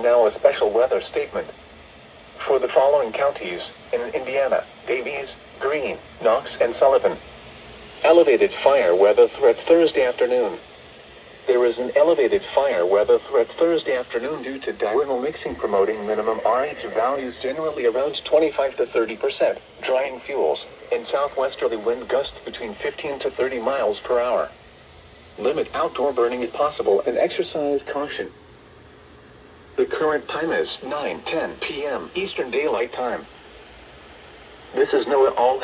and now a special weather statement. For the following counties in Indiana: Davies, Greene, Knox, and Sullivan. Elevated fire weather threat Thursday afternoon. There is an elevated fire weather threat Thursday afternoon due to diurnal mixing promoting minimum RH values generally around 25 to 30%, drying fuels, and southwesterly wind gusts between 15 to 30 miles per hour. Limit outdoor burning if possible and exercise caution. The current time is 9:10 p.m. Eastern Daylight Time. This is NOAA All